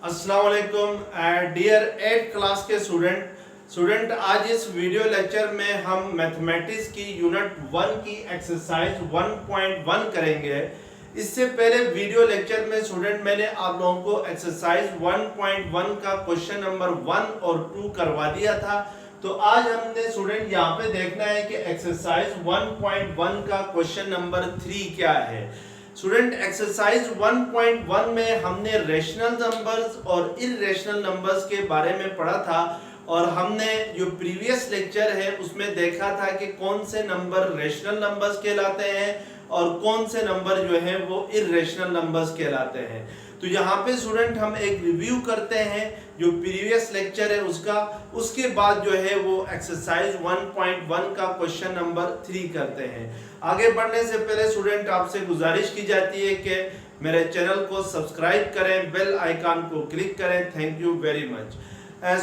अस्सलाम वालेकुम dear 8th class के स्टूडेंट आज इस वीडियो लेक्चर में हम मैथमेटिक्स की यूनिट 1 की एक्सरसाइज 1.1 करेंगे। इससे पहले वीडियो लेक्चर में स्टूडेंट मैंने आप लोगों को एक्सरसाइज 1.1 का क्वेश्चन नंबर 1 और 2 करवा दिया था। तो आज हमने स्टूडेंट यहाँ पे देखना है कि एक्सरसाइज 1.1 का क्वेश्चन नंबर 3 क्या है। स्टूडेंट एक्सरसाइज 1.1 में हमने रेशनल नंबर्स और इररेशनल नंबर्स के बारे में पढ़ा था और हमने जो प्रीवियस लेक्चर है उसमें देखा था कि कौन से नंबर रेशनल नंबर्स कहलाते हैं और कौन से नंबर जो हैं वो इररेशनल नंबर्स कहलाते हैं। तो यहाँ पे स्टूडेंट हम एक रिव्यू करते हैं जो प्रीवियस लेक्चर है उसका, उसके बाद जो है वो एक्सरसाइज 1.1 का क्वेश्चन नंबर 3 करते हैं। आगे बढ़ने से पहले स्टूडेंट आपसे गुजारिश की जाती है कि मेरे चैनल को सब्सक्राइब करें, बेल आइकन को क्लिक करें। Thank you very much.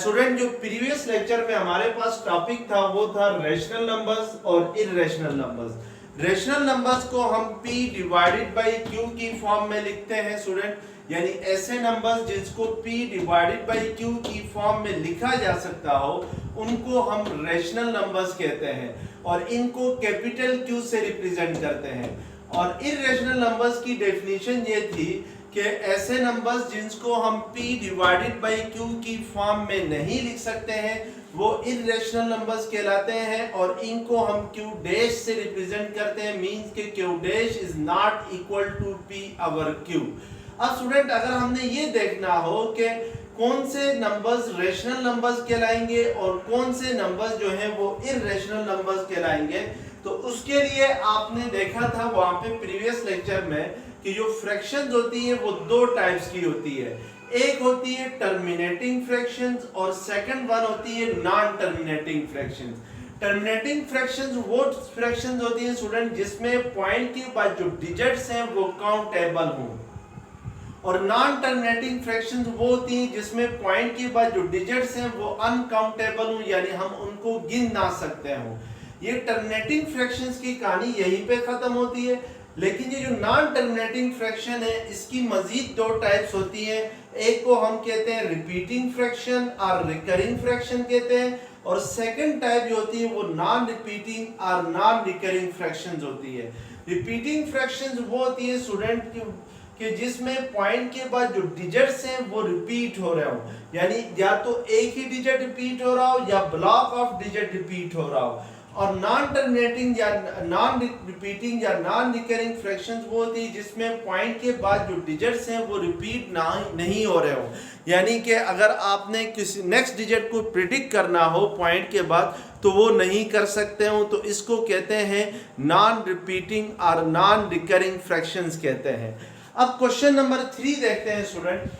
Student जो प्रीवियस लेक्चर में हमारे पास टॉपिक था वो था रेशनल नंबर्स और इररेशनल नंबर्स। रेशनल नंबर्स को हम p डिवाइडेड बाई q की फॉर्म में लिखते हैं स्टूडेंट, यानी ऐसे नंबर्स जिसको p डिवाइडेड बाई q की फॉर्म में लिखा जा सकता हो उनको हम रेशनल नंबर्स कहते हैं और इनको कैपिटल Q से रिप्रेजेंट करते हैं। और इररेशनल नंबर्स की डेफिनेशन ये थी कि ऐसे नंबर्स जिनको हम p डिवाइडेड बाई q की फॉर्म में नहीं लिख सकते हैं वो इररेशनल नंबर्स कहलाते हैं और इनको हम q डैश से रिप्रेजेंट करते हैं, मींस कि q dash is not equal to p over q। अब स्टूडेंट अगर हमने ये देखना हो कि कौन से नंबर्स रेशनल नंबर्स कहलाएंगे और कौन से नंबर्स जो हैं वो इररेशनल नंबर्स कहलाएंगे, तो उसके लिए आपने देखा था वहां पे प्रीवियस लेक्चर में कि जो फ्रैक्शंस होती है वो दो टाइप्स की होती है। एक होती है टर्मिनेटिंग फ्रैक्शंस और सेकंड वन होती है non terminating fractions. Terminating fractions वो फ्रैक्शंस होती है स्टूडेंट जिसमें पॉइंट के बाद जो डिजिट्स हैं वो काउंटेबल हों, और नॉन टर्मिनेटिंग फ्रैक्शंस वो होती हैं जिसमें पॉइंट के बाद जो डिजिट्स हैं वो अनकाउंटेबल हों, यानी हम उनको गिन ना सकते हों। ये टर्मिनेटिंग फ्रैक्शंस की कहानी यहीं पे खत्म होती है। लेकिन ये जो नॉन टर्मिनेटिंग फ्रैक्शन है इसकी मजीद दो टाइप्स होती हैं। एक को हम कहते हैं रिपीटिंग फ्रैक्शन और रिकरिंग फ्रैक्शन कहते हैं, और सेकंड टाइप जो होती है वो नॉन रिपीटिंग और नॉन रिकरिंग फ्रैक्शंस होती है। रिपीटिंग फ्रैक्शंस वो होती है स्टूडेंट कि जिसमें पॉइंट के बाद जो डिजिट्स हैं वो रिपीट हो रहे हो, यानी या तो एक ही डिजिट रिपीट हो रहा हो या ब्लॉक ऑफ डिजिट रिपीट हो रहा हो। और नॉन टर्मिनेटिंग या नॉन रिपीटिंग या नॉन रिकरिंग फ्रैक्शंस वो होती है जिसमें पॉइंट के बाद जो डिजिट्स हैं वो रिपीट नहीं हो रहे हो, यानी कि अगर आपने किसी नेक्स्ट डिजिट को प्रिडिक्ट करना हो पॉइंट के बाद तो वो नहीं कर सकते हो, तो इसको कहते हैं नॉन रिपीटिंग और नॉन रिकरिंग फ्रैक्शंस कहते हैं। अब क्वेश्चन नंबर 3 देखते हैं स्टूडेंट।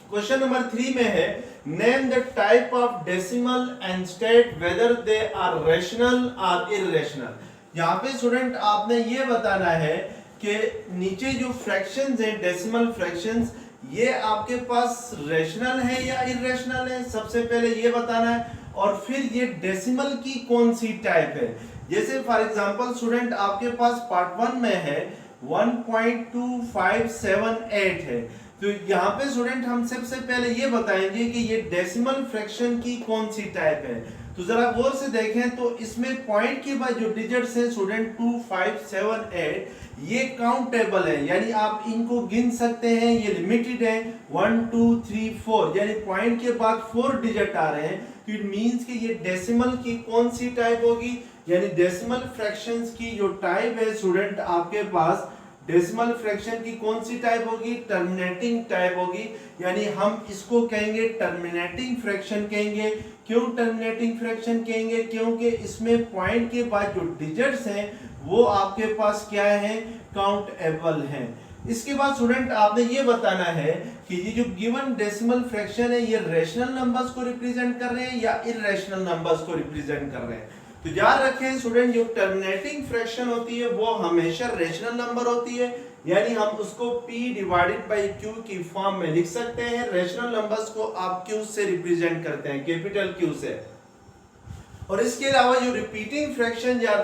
क्वेश्चन नंबर 3 में है name the type of decimal and state whether they are rational और इररेशनल। यहाँ पे स्टूडेंट आपने ये बताना है कि नीचे जो फ्रैक्शंस हैं डेसिमल फ्रैक्शंस ये आपके पास रेशनल है या इररेशनल है, सबसे पहले ये बताना है। और फिर ये डेसिमल की कौन सी टाइप है। जैसे फॉर एग्जांपल स्टूडेंट आपके पास पार्ट 1 में है 1.2578 है, तो यहाँ पे स्टूडेंट हम सबसे पहले ये बताएंगे कि ये डेसिमल फ्रैक्शन की कौन सी टाइप है। तो जरा गौर से देखें तो इसमें पॉइंट के बाद जो डिजिट्स हैं स्टूडेंट 2578 ये काउंटेबल है, यानी आप इनको गिन सकते हैं, ये लिमिटेड है 1 2 3 4, यानी पॉइंट के बाद 4 डिजिट आ रहे हैं, तो इट मींस कि ये डेसिमल की कौन सी टाइप होगी, यानी डेसिमल फ्रैक्शंस की जो टाइप है स्टूडेंट आपके पास डेसिमल फ्रैक्शन की कौन सी टाइप होगी, टर्मिनेटिंग टाइप होगी, यानी हम इसको कहेंगे टर्मिनेटिंग फ्रैक्शन कहेंगे। क्यों टर्मिनेटिंग फ्रैक्शन कहेंगे, क्योंकि इसमें पॉइंट के बाद जो डिजिट्स हैं वो आपके पास क्या है, काउंटेबल हैं। इसके बाद स्टूडेंट आपने ये बताना है कि ये जो गिवन डेसिमल फ्रैक्शन है ये रेशनल नंबर्स को रिप्रेजेंट कर रहे हैं या इररेशनल नंबर्स को रिप्रेजेंट कर रहे हैं। तो याद रखें स्टूडेंट जो टर्मिनेटिंग फ्रैक्शन होती है वो हमेशा रेशनल नंबर होती है, यानी हम उसको p डिवाइडेड बाई q की फॉर्म में लिख सकते हैं। रेशनल नंबर्स को आप q से रिप्रेजेंट करते हैं, कैपिटल Q से। और इसके अलावा जो रिपीटिंग फ्रैक्शन या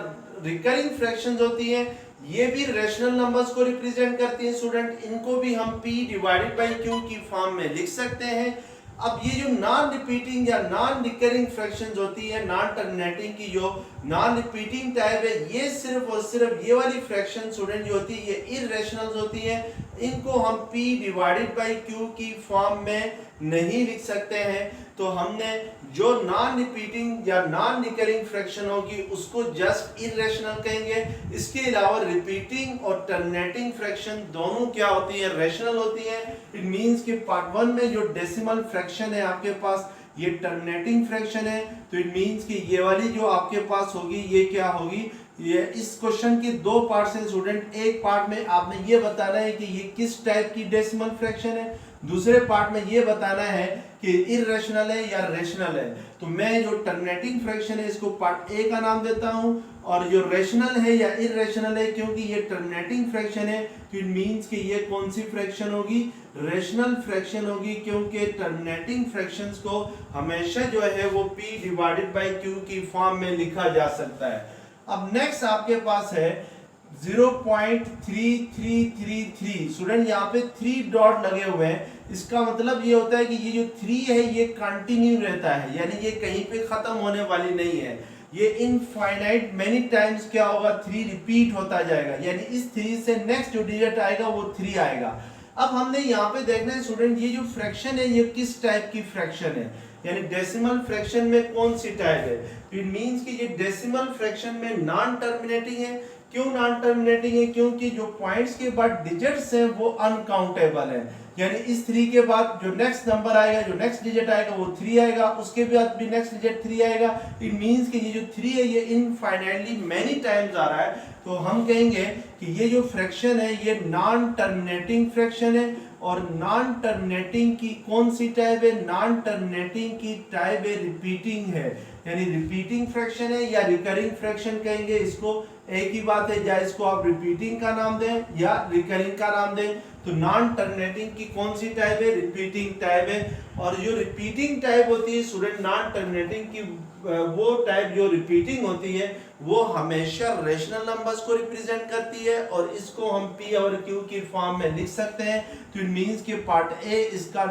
रिकरिंग फ्रैक्शंस होती हैं ये भी रेशनल नंबर्स को रिप्रेजेंट करती हैं स्टूडेंट, इनको भी हम p डिवाइडेड बाई q की फॉर्म में लिख सकते हैं। अब ये जो नॉन रिपीटिंग या नॉन रिकरिंग फ्रैक्शंस होती है, नॉन टर्मिनेटिंग की जो नॉन रिपीटिंग टाइप है, ये सिर्फ और सिर्फ ये वाली फ्रैक्शन स्टूडेंट जो होती है ये इररेशनल्स होती है, इनको हम p डिवाइडेड बाई q की फॉर्म में नहीं लिख सकते हैं। तो हमने जो नॉन रिपीटिंग या नॉन रिकरिंग फ्रैक्शन होगी उसको जस्ट इररेशनल कहेंगे। इसके अलावा रिपीटिंग और टर्मिनेटिंग फ्रैक्शन दोनों क्या होती है, रेशनल होती है। इट मींस कि पार्ट 1 में जो डेसिमल फ्रैक्शन है आपके पास ये टर्मिनेटिंग फ्रैक्शन है, तो इट मींस कि ये वाली जो आपके पास होगी ये क्या होगी, ये इस क्वेश्चन के दो पार्ट हैं स्टूडेंट। एक पार्ट में आपने ये बताना है कि ये किस टाइप की डेसिमल फ्रैक्शन है, दूसरे पार्ट में ये बताना है कि इररेशनल है या रेशनल है। तो मैं जो टर्मिनेटिंग फ्रैक्शन है इसको पार्ट ए का नाम देता हूं, और जो रेशनल है या इररेशनल है क्योंकि ये टर्मिनेटिंग फ्रैक्शन है तो इट मींस कि ये कौन सी फ्रैक्शन होगी, रेशनल फ्रैक्शन होगी, क्योंकि टर्मिनेटिंग फ्रैक्शंस को हमेशा जो है वो p डिवाइडेड बाई q की फॉर्म में लिखा जा सकता है। अब नेक्स्ट आपके पास है 0.3333 स्टूडेंट, यहाँ पे 3 डॉट लगे हुए हैं, इसका मतलब ये होता है कि ये जो 3 है ये कंटिन्यू रहता है, यानी ये कहीं पे खत्म होने वाली नहीं है, ये इनफाइनाइट मेनी टाइम्स क्या होगा 3 रिपीट होता जाएगा, यानी इस 3 से नेक्स्ट जो डिजिट आएगा वो 3 आएगा। अब हमने यहाँ पे देखना है स्टूडेंट ये जो फ्रैक्शन है ये किस टाइप की फ्रैक्शन है, यानी डेसिमल फ्रैक्शन में कौन सी टाइप है। तो इट मींस कि ये डेसिमल फ्रैक्शन में नॉन टर्मिनेटिंग है। क्यों नॉन टर्मिनेटिंग है, क्योंकि जो पॉइंट्स के बाद डिजिट्स हैं वो अनकाउंटेबल है, यानी इस 3 के बाद जो नेक्स्ट नंबर आएगा, जो नेक्स्ट डिजिट आएगा वो 3 आएगा, उसके बाद भी नेक्स्ट डिजिट 3 आएगा। इट मींस कि ये जो 3 है ये इनफाइनाइटली मेनी टाइम्स आ रहा है, तो हम कहेंगे कि ये जो फ्रैक्शन है ये नॉन टर्मिनेटिंग फ्रैक्शन है। और नॉन टर्मिनेटिंग की कौन सी टाइप है, नॉन टर्मिनेटिंग की टाइप है रिपीटिंग है, यानी रिपीटिंग फ्रैक्शन है या रिकरिंग फ्रैक्शन कहेंगे इसको, एक ही बात है, या इसको आप रिपीटिंग का नाम दें या रिकरिंग का नाम दें। तो नॉन टर्मिनेटिंग की कौन सी टाइप है, रिपीटिंग टाइप है। और जो रिपीटिंग टाइप होती है स्टूडेंट नॉन टर्मिनेटिंग की, वो टाइप जो रिपीटिंग होती है वो हमेशा रेशनल नंबर्स को रिप्रेजेंट करती है, और इसको हम p और q की फॉर्म में लिख सकते हैं। तो इट मींस कि पार्ट ए इसका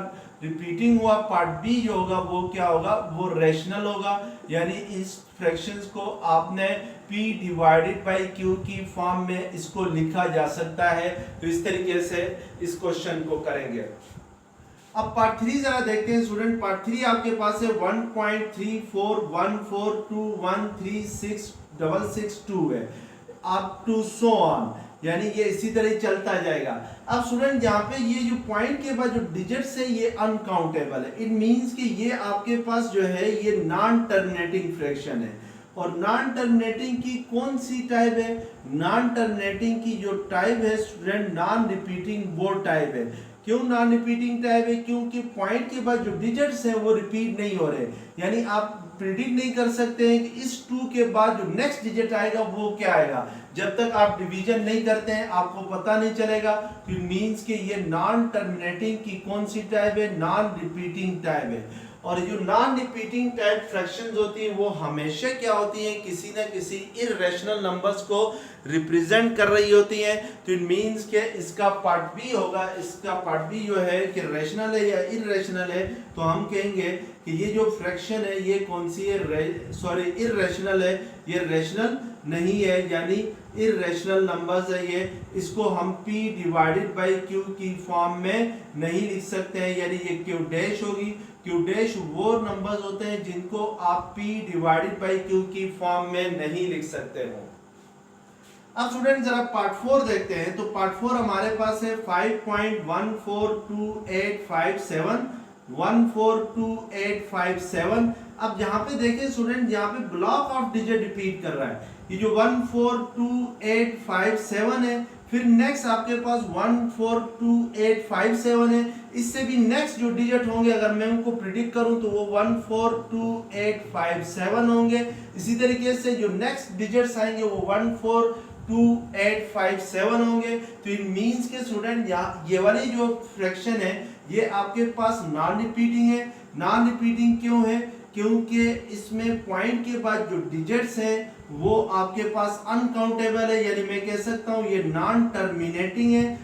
रिपीटिंग हुआ, पार्ट बी जो होगा वो क्या होगा, वो रेशनल होगा, यानी इस फ्रैक्शंस को आपने p डिवाइडेड बाई q की फॉर्म में इसको लिखा जा सकता है। तो इस तरीके से इस क्वेश्चन को करेंगे। अब पार्ट 3 जरा देखते हैं स्टूडेंट। पार्ट 3 आपके पास है 1.341421366662 है, अप टू सो ऑन, यानी ये इसी तरह चलता जाएगा। अब स्टूडेंट यहाँ पे ये जो पॉइंट के बाद जो डिजिट्स है ये अनकाउंटेबल है। इट मींस कि ये आपके पास जो है ये नॉन टर्मिनेटिंग फ्रैक्शन है। और नॉन टर्मिनेटिंग की कौन सी टाइप है, नॉन टर्मिनेटिंग की जो टाइप है स्टूडेंट नॉन रिपीटिंग वो टाइप है। क्यों नॉन रिपीटिंग टाइप है, क्योंकि पॉइंट के बाद जो डिजिट्स हैं वो रिपीट नहीं हो रहे, यानी आप प्रिडिक्ट नहीं कर सकते हैं कि इस 2 के बाद जो नेक्स्ट डिजिट आएगा वो क्या आएगा। जब तक आप डिवीजन नहीं करते हैं आपको पता नहीं चलेगा। तो इट मींस कि ये नॉन टर्मिनेटिंग की कौन सी टाइप है, नॉन रिपीटिंग टाइप है। और जो नॉन रिपीटिंग टाइप फ्रैक्शंस होती है वो हमेशा क्या होती हैं, किसी ना किसी इररेशनल नंबर्स को रिप्रेजेंट कर रही होती हैं। तो इट मींस कि इसका पार्ट बी होगा, इसका पार्ट बी जो है कि रेशनल है या इररेशनल है। तो हम कहेंगे कि ये जो फ्रैक्शन है ये कौन सी है, इररेशनल है, ये रेशनल नहीं है, यानी इररेशनल नंबर्स है ये। इसको हम p डिवाइडेड बाई q की फॉर्म में नहीं लिख सकते हैं, यानी ये q डैश होगी। q डैश वो नंबर्स होते हैं जिनको आप p डिवाइडेड बाई q की फॉर्म में नहीं लिख सकते हो। अब स्टूडेंट जरा पार्ट 4 देखते हैं। तो पार्ट 4 हमारे पास है 5.142857 अब यहाँ पे देखें स्टूडेंट, यहाँ पे ब्लॉक ऑफ डिजिट रिपीट कर रहा है। ये जो 142857 है, फिर नेक्स्ट आपके पास 142857 है, इससे भी नेक्स्ट जो डिजिट होंगे अगर मैं उनको प्रिडिक्ट करूं तो वो 142857 होंगे। इसी तरीके से जो नेक्स्ट डिजिट्स आएंगे वो 142857 होंगे। तो इट मींस के स्टूडेंट यहाँ ये वाली जो फ्रैक्शन है ये आपके पास नॉन रिपीटिंग है। नॉन रिपीटिंग क्यों है, क्योंकि इसमें पॉइंट के बाद जो डिजिट्स हैं वो आपके पास अनकाउंटेबल है, यानी मैं कह सकता हूं ये नॉन टर्मिनेटिंग है,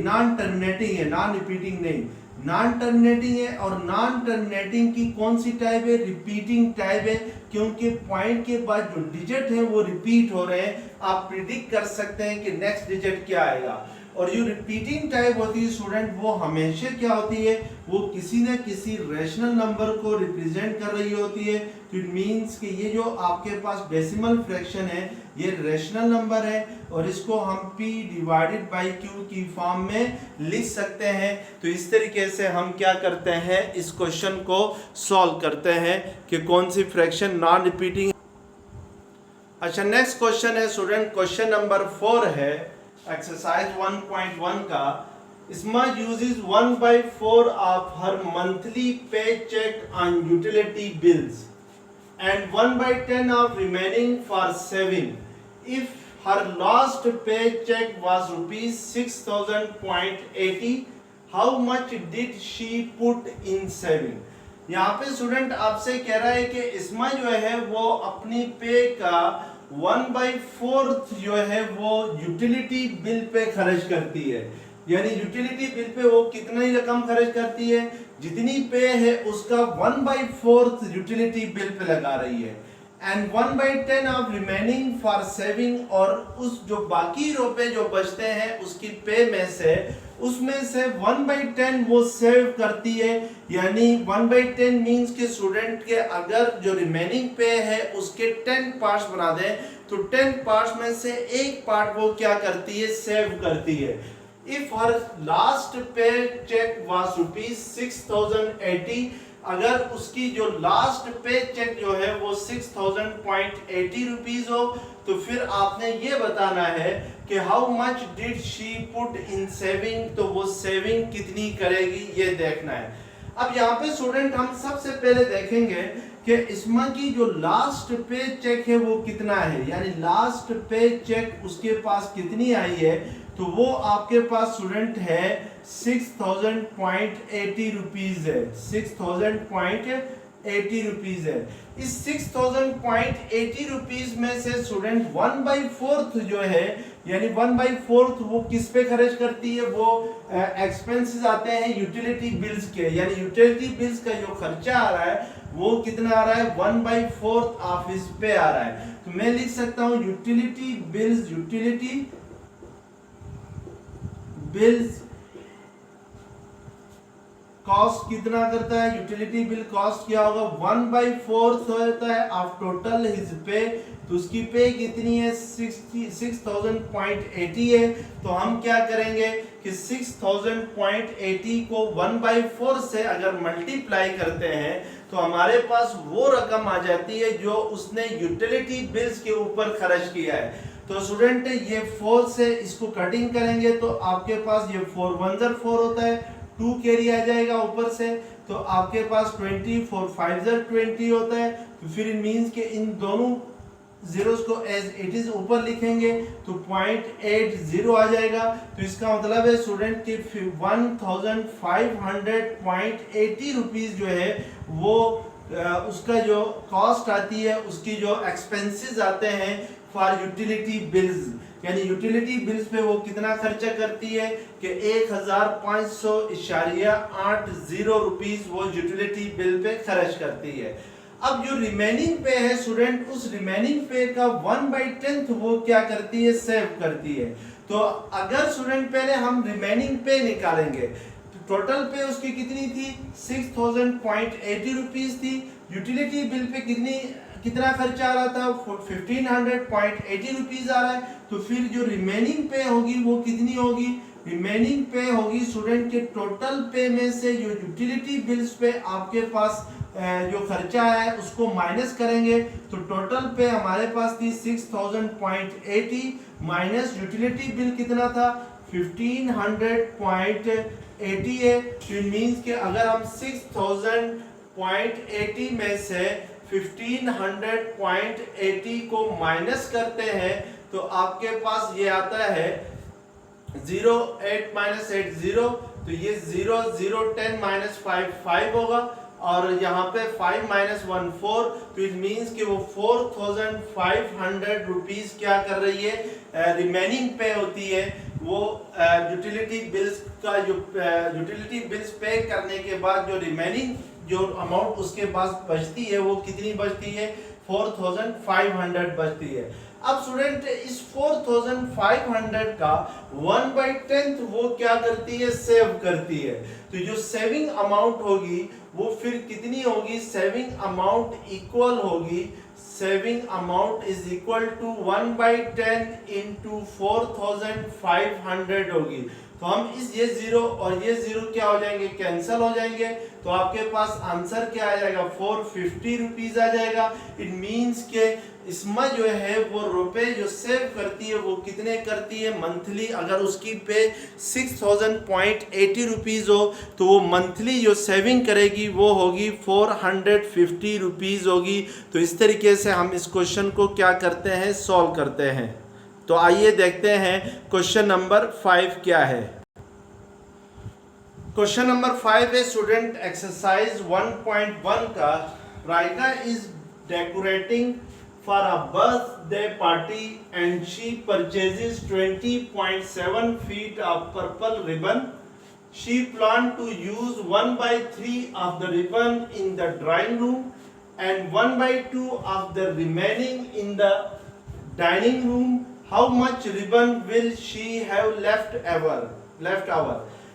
नॉन टर्मिनेटिंग है, नॉन रिपीटिंग नहीं, नॉन टर्मिनेटिंग है। और नॉन टर्मिनेटिंग की कौन सी टाइप है? रिपीटिंग टाइप है, क्योंकि पॉइंट के बाद जो डिजिट है वो रिपीट हो रहे हैं। आप प्रिडिक्ट कर सकते हैं कि नेक्स्ट डिजिट क्या आएगा। और जो रिपीटिंग टाइप होती है स्टूडेंट, वो हमेशा क्या होती है? वो किसी न किसी रेशनल नंबर को रिप्रेजेंट कर रही होती है। तो इट मींस कि ये जो आपके पास डेसिमल फ्रैक्शन है ये रेशनल नंबर है, और इसको हम p डिवाइडेड बाई q की फॉर्म में लिख सकते हैं। तो इस तरीके से हम क्या करते हैं, इस क्वेश्चन को सॉल्व करते हैं कि कौन सी फ्रैक्शन नॉन रिपीटिंग। अच्छा, नेक्स्ट क्वेश्चन है स्टूडेंट, क्वेश्चन नंबर 4 है एक्सरसाइज 1.1 का। Isma uses 1/4 of her monthly paycheck on utility bills and 1/10 of remaining for saving. If her last paycheck was rupees 6,000.80, how much did she put in saving? यहाँ पे student आपसे कह रहा है कि इसमा जो है वो अपनी पे का 1/4 जो है वो यूटिलिटी बिल पे खर्च करती है। यानी यूटिलिटी बिल पे वो कितनी रकम खर्च करती है? जितनी पे है उसका 1/4 यूटिलिटी बिल पे लगा रही है। And 1/10 of remaining for saving, और उस जो बाकी रुपए जो बचते हैं उसकी पे में से, उसमें से 1/10 वो सेव करती है। यानी 1/10 मींस के स्टूडेंट के अगर जो रिमेनिंग पे है उसके 10 पार्ट्स बना दें तो 10 पार्ट्स में से एक पार्ट वो क्या करती है? सेव करती है। If her last paycheck was rupees 6,080, अगर उसकी जो लास्ट पे चेक जो है वो 6,080 रुपीज हो, तो फिर आपने ये बताना है कि how much did she put in saving, तो वो सेविंग कितनी करेगी ये देखना है। अब यहाँ पे स्टूडेंट हम सबसे पहले देखेंगे कि इसमें की जो लास्ट पे चेक है वो कितना है, यानी लास्ट पे चेक उसके पास कितनी आई है। तो वो आपके पास स्टूडेंट है 6,000.80 रुपीज है, 6,000.80 रुपीज है। इस 6,000.80 रुपीज में से स्टूडेंट 1/4 जो है, यानी 1/4 वो किस पे खर्च करती है? वो एक्सपेंसेस आते हैं यूटिलिटी बिल्स के, यानी यूटिलिटी बिल्स का जो खर्चा आ रहा है वो कितना आ रहा है? 1/4 ऑफ इस पे आ रहा है। तो मैं लिख सकता हूं utility bills, utility bills cost कितना करता है? यूटिलिटी बिल कॉस्ट क्या होगा? 1/4 होता है ऑफ टोटल हिज पे। तो उसकी पे कितनी है? 6,000.80 है। तो हम क्या करेंगे कि 6,000.80 को 1/4 से अगर मल्टीप्लाई करते हैं तो हमारे पास वो रकम आ जाती है जो उसने यूटिलिटी बिल्स के ऊपर खर्च किया है। तो स्टूडेंट ये 4 से इसको कटिंग करेंगे तो आपके पास ये 4 1 ज़र 4 होता है, 2 कैरी आ जाएगा ऊपर से, तो आपके पास 20 4 5 ज़र 20 होता है। तो फिर मींस के इन दोनों जीरोस को एज इट इज ऊपर लिखेंगे तो 0.80 आ जाएगा। तो इसका मतलब है स्टूडेंट कि 1,500.80 रुपीज जो है वो उसका जो कॉस्ट आती है, उसकी जो एक्सपेंसेस आते हैं फॉर यूटिलिटी बिल्स, यानी यूटिलिटी बिल्स पे वो कितना खर्चा करती है कि 1,500.80 रुपीज वो यूटिलिटी बिल पे खर्च करती है। अब जो रिमेनिंग पे है स्टूडेंट, उस रिमेनिंग पे का 1/10 वो क्या करती है? सेव करती है। तो अगर स्टूडेंट पहले हम रिमेनिंग पे निकालेंगे तो टोटल पे उसकी कितनी थी? 6,000.80 रुपीज थी। यूटिलिटी बिल पे कितना खर्चा आ रहा था? 1,500.80 रुपीज आ रहा है। तो फिर जो रिमेनिंग पे होगी वो कितनी होगी? रिमेनिंग पे होगी स्टूडेंट के टोटल पे में से जो यूटिलिटी बिल्स पे आपके पास जो खर्चा है उसको माइनस करेंगे। तो टोटल पे हमारे पास थी 6,000.80 माइनस यूटिलिटी बिल कितना था? 1,500.80 है। तो मींस कि अगर हम 6,000.80 में से 1,500.80 को माइनस करते हैं तो आपके पास ये आता है 0 8 - 8 0, तो ये 0 0 10 - 5 5 होगा। और यहाँ पे 5 माइनस 1 4, तो इट मीन्स कि वो 4500 रुपीज क्या कर रही है, रिमेनिंग पे होती है। वो यूटिलिटी बिल्स का जो यूटिलिटी बिल्स पे करने के बाद जो रिमेनिंग जो अमाउंट उसके पास बचती है वो कितनी बचती है, 4500 बचती है। अब स्टूडेंट इस 4500 का 1/10 वो क्या करती है, सेव करती है। तो जो सेविंग अमाउंट होगी वो फिर कितनी होगी, सेविंग अमाउंट इक्वल होगी, saving amount is equal to 1/10 into 4500 होगी। तो हम इस ये जीरो और ये जीरो क्या हो जाएंगे, कैंसल हो जाएंगे। तो आपके पास आंसर क्या आ जाएगा, 450 रुपीज आ जाएगा। इट मीन्स के इसमें जो है वो रुपए जो सेव करती है वो कितने करती है मंथली। अगर उसकी पे 6080 रुपीज हो तो वो मंथली जो सेविंग करेगी वो होगी 450 रुपीज होगी। तो इस तरीके से हम इस क्वेश्चन को क्या करते हैं, सॉल्व करते हैं। तो आइए देखते हैं क्वेश्चन नंबर 5 क्या है। क्वेश्चन नंबर 5 है स्टूडेंट एक्सरसाइज 1.1 का। Raika is decorating for a birthday party and she purchases 20.7 feet of purple ribbon. She planned to use 1/3 of the ribbon in the drawing room and 1/2 of the remaining in the dining room. How much ribbon will she have left over?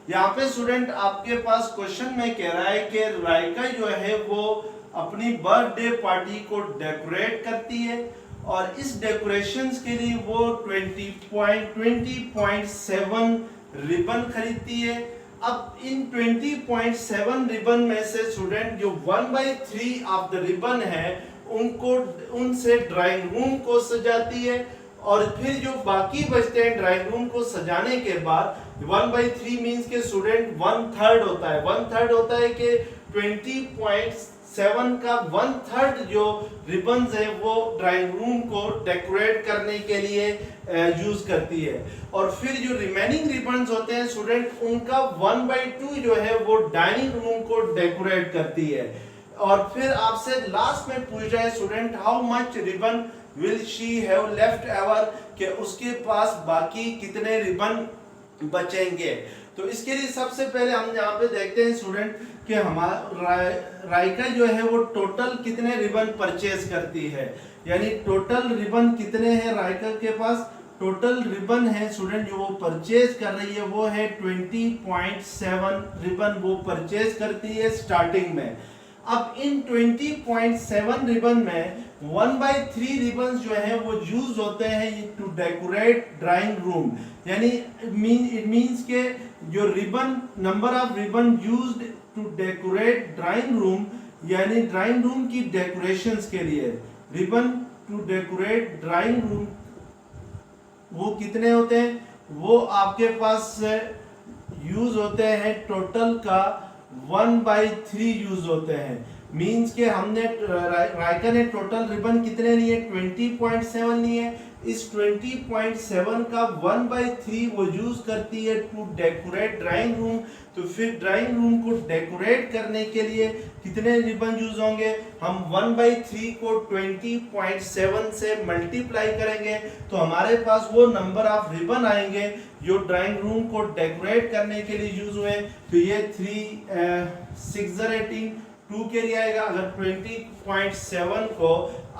यहाँ पे student आपके पास question में कह रहा है कि राइका जो है वो अपनी बर्थडे पार्टी को डेकोरेट करती है और इस डेकोरेशंस के लिए वो 20.7 रिबन खरीदती है। अब इन 20.7 रिबन में से स्टूडेंट जो 1/3 ऑफ द रिबन है उनसे ड्राइंग रूम को सजाती है और फिर जो बाकी बचते हैं ड्राइंग रूम को सजाने के बाद 1/3 मींस के स्टूडेंट 1/3 होता है। 1/3 होता है कि 20.7 का 1/3 जो रिबन्स है वो ड्राइंग रूम को डेकोरेट करने के लिए यूज करती है। और फिर जो रिमेनिंग रिबन्स होते हैं स्टूडेंट उनका 1/2 जो है वो डाइनिंग रूम को डेकोरेट करती है। और फिर आपसे लास्ट में पूछ रहा है student how much ribbon will she have left over, कि उसके पास बाकी कितने रिबन बचेंगे। तो इसके लिए सबसे पहले हम यहाँ पे देखते हैं स्टूडेंट कि हमारा राइका जो है वो टोटल कितने रिबन परचेज करती है, यानी टोटल रिबन कितने हैं राइका के पास। टोटल रिबन है स्टूडेंट जो वो परचेज कर रही है वो है 20.7 रिबन वो परचेज करती है स्टार्टिंग में। अब इन 20.7 रिबन में 1/3 रिबन जो है वो यूज होते हैं टू डेकोरेट ड्राइंग रूम, यानी इट मींस के जो ribbon number of ribbon used to decorate drawing room, यानी ड्राइंग रूम की डेकोरेशंस के लिए ribbon to decorate drawing room वो कितने होते हैं, वो आपके पास यूज होते हैं टोटल का 1/3 यूज होते हैं। मींस के हमने राइका ने टोटल रिबन कितने लिए 20.7 लिए। इस 20.7 का 1/3 वो यूज करती है टू डेकोरेट ड्राइंग रूम। तो फिर ड्राइंग रूम को डेकोरेट करने के लिए कितने रिबन यूज होंगे, हम 1/3 को 20.7 से मल्टीप्लाई करेंगे तो हमारे पास वो नंबर ऑफ रिबन आएंगे जो ड्राइंग रूम को डेकोरेट करने के लिए यूज हुए। तो ये 3 6 18 2 के लिए आएगा। अगर 20.7 को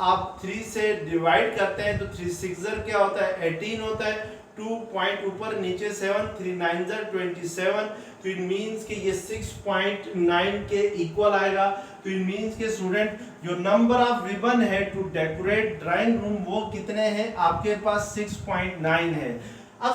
आप 3 से डिवाइड करते हैं तो 3 6 क्या होता है 18 होता है। 2 पॉइंट ऊपर नीचे 7 3 9 27। तो इट मींस कि ये 6.9 के इक्वल आएगा। तो इट मींस के स्टूडेंट जो नंबर ऑफ रिबन है टू डेकोरेट ड्राइंग रूम वो कितने हैं आपके पास 6.9 है। अब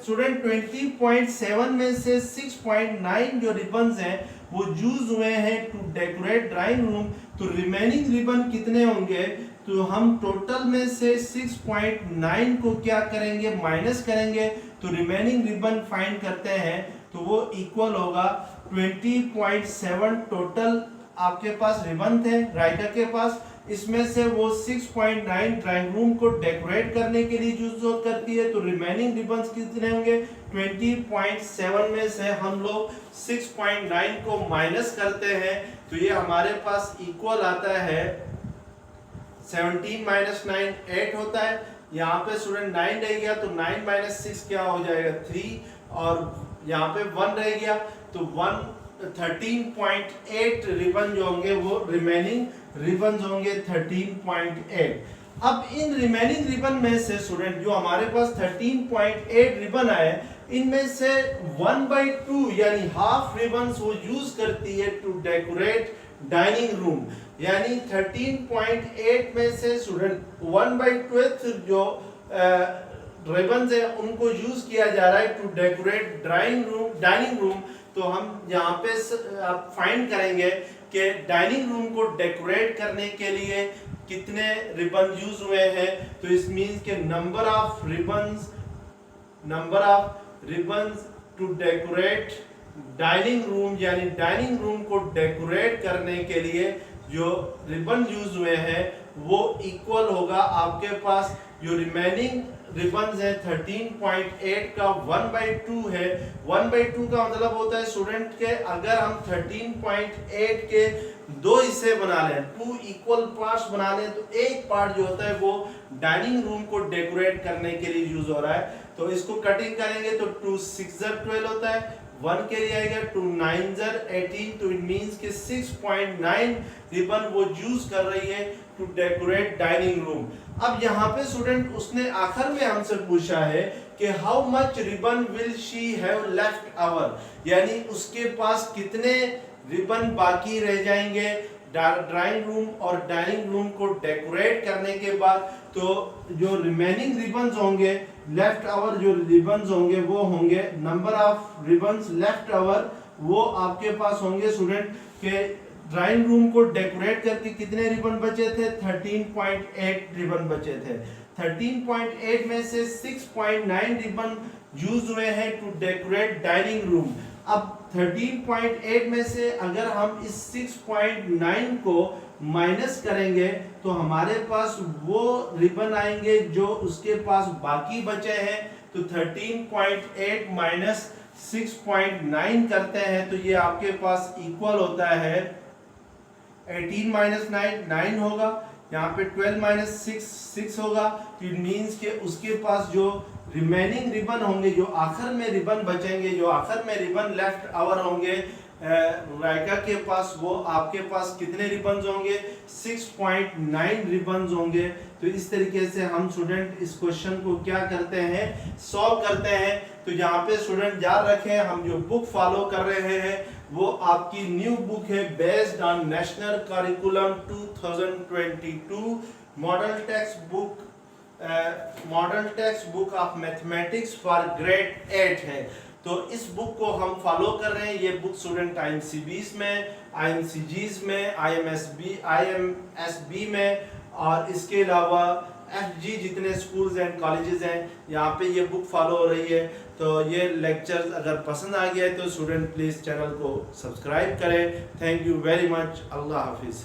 स्टूडेंट 20.7 में से 6.9 जो रिबन्स हैं वो यूज हुए हैं टू डेकोरेट ड्राइंग रूम। तो रिमेनिंग रिबन कितने होंगे, तो हम टोटल में से 6.9 को क्या करेंगे माइनस करेंगे तो रिमेनिंग रिबन फाइंड करते हैं तो वो इक्वल होगा 20.7 टोटल आपके पास रिबन थे राइका के पास। इसमें से वो 6.9 ड्राइंग रूम को डेकोरेट करने के लिए यूज करती है। तो रिमेनिंग रिबन्स कितने होंगे? 20.7 में से हम लोग 6.9 को माइनस करते हैं तो ये हमारे पास इक्वल आता है 17 माइनस 9 8 होता है। यहाँ पे स्टूडेंट 9 रह गया तो 9 माइनस 6 क्या हो जाएगा? 3, और यहाँ पे 1 रह गया तो 13.8 रिबन जो होंगे वो रिमेनिंग रिबन होंगे 13.8। अब इन रिमेनिंग रिबन में से स्टूडेंट जो हमारे पास 13.8 रिबन आए, इनमें से 1/2 यानी हाफ रिबन्स वो यूज करती है टू डेकोरेट डाइनिंग रूम। यानी 13.8 में से स्टूडेंट 1/2 जो रिबन्स है उनको यूज किया जा रहा है टू डेकोरेट डाइनिंग रूम। तो हम यहाँ पे आप फाइंड करेंगे कि डाइनिंग रूम को डेकोरेट करने के लिए कितने रिबन यूज हुए हैं। तो इस मींस के number of ribbons to decorate dining room, यानी डाइनिंग रूम को डेकोरेट करने के लिए जो रिबन यूज हुए हैं वो इक्वल होगा आपके पास जो रिमेनिंग रिबन्स है 13.8 का 1/2 है। 1/2 का मतलब होता है स्टूडेंट के अगर हम 13.8 के 2 हिस्से बना लें, 2 इक्वल पार्ट्स बना लें, तो एक पार्ट जो होता है वो डाइनिंग रूम को डेकोरेट करने के लिए यूज हो रहा है। तो इसको कटिंग करेंगे तो 2 6 12 होता है, 1 के लिए आएगा 2 9 18। तो इट मींस कि 6.9 रिबन वो यूज कर रही है टू डेकोरेट डाइनिंग रूम। अब यहाँ पे स्टूडेंट उसने आखिर में हमसे पूछा है कि how much ribbon will she have left over, यानी उसके पास कितने रिबन बाकी रह जाएंगे ड्राइंग रूम और डाइनिंग रूम को डेकोरेट करने के बाद। तो जो रिमेनिंग रिबन्स होंगे लेफ्ट ओवर जो रिबन्स होंगे वो होंगे number of ribbons left over, वो आपके पास होंगे स्टूडेंट के ड्राइंग रूम को डेकोरेट करके कितने रिबन बचे थे? 13.8 रिबन बचे थे। 13.8 में से 6.9 रिबन यूज हुए हैं टू डेकोरेट डाइनिंग रूम। अब 13.8 में से अगर हम इस 6.9 को माइनस करेंगे तो हमारे पास वो रिबन आएंगे जो उसके पास बाकी बचे हैं। तो 13.8 माइनस 6.9 करते हैं तो ये आपके पास इक्वल होता है 18 माइनस 9 होगा, यहाँ पे 12 माइनस 6 होगा। इट मींस के उसके पास जो रिमेनिंग रिबन होंगे, जो आखिर में रिबन बचेंगे, जो आखिर में रिबन लेफ्ट ओवर होंगे राइका के पास, वो आपके पास कितने रिबन्स होंगे? 6.9 रिबन्स होंगे। तो इस तरीके से हम स्टूडेंट इस क्वेश्चन को क्या करते हैं? सॉल्व करते हैं। तो यहाँ पे स्टूडेंट याद रखें हम जो बुक फॉलो कर रहे हैं वो आपकी न्यू बुक है based on national curriculum 2022 model text book of mathematics for grade 8 है। तो इस बुक को हम फॉलो कर रहे हैं। ये बुक स्टूडेंट IMCBs में, IMCGs में, IMSB में और इसके अलावा FG जितने स्कूल्स एंड कॉलेजेस हैं यहाँ पे ये बुक फॉलो हो रही है। तो ये लेक्चर्स अगर पसंद आ गया है तो स्टूडेंट प्लीज़ चैनल को सब्सक्राइब करें। Thank you very much. अल्लाह हाफिज़।